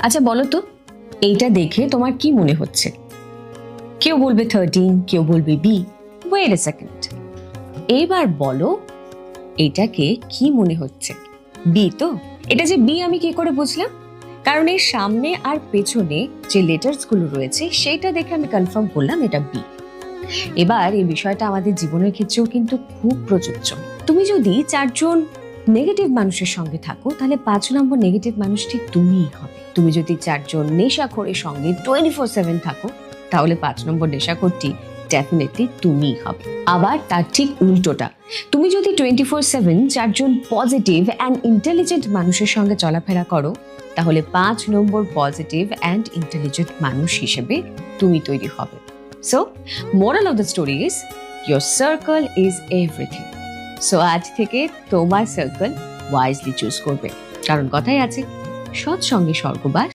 আচ্ছা বলো তো, এইটা দেখে তোমার কি মনে হচ্ছে? কেউ বলবে 13, কেউ বলবে বি। ওয়েট এ সেকেন্ড, এইবার বলো এটাকে কি মনে হচ্ছে? বি তো? এটা যে বি আমি কি করে বুঝলাম? কারণ এর সামনে আর পেছনে যে লেটার্স গুলো রয়েছে সেটা দেখে আমি কনফার্ম করলাম এটা বি। এবার এই বিষয়টা আমাদের জীবনের ক্ষেত্রেও কিন্তু খুব প্রযোজ্য। তুমি যদি 4জন নেগেটিভ মানুষের সঙ্গে থাকো তাহলে 5 নম্বর নেগেটিভ মানুষটি তুমিই হবে। তুমি যদি 4জন নেশাখোরের সঙ্গে 24/7 থাকো তাহলে 5 নম্বর নেশাখোরটি ডেফিনেটলি তুমিই হবে। আবার তার ঠিক উল্টোটা, তুমি যদি 24/7 4জন পজিটিভ অ্যান্ড ইন্টেলিজেন্ট মানুষের সঙ্গে চলাফেরা করো তাহলে 5 নম্বর পজিটিভ অ্যান্ড ইন্টেলিজেন্ট মানুষ হিসেবে তুমি তৈরি হবে। So, moral of the story is your circle is everything. So আজ থেকে তোমার সার্কেল ওয়াইজলি চুজ করবে, কারণ কথাই আছে সৎ সঙ্গে স্বর্গবাস।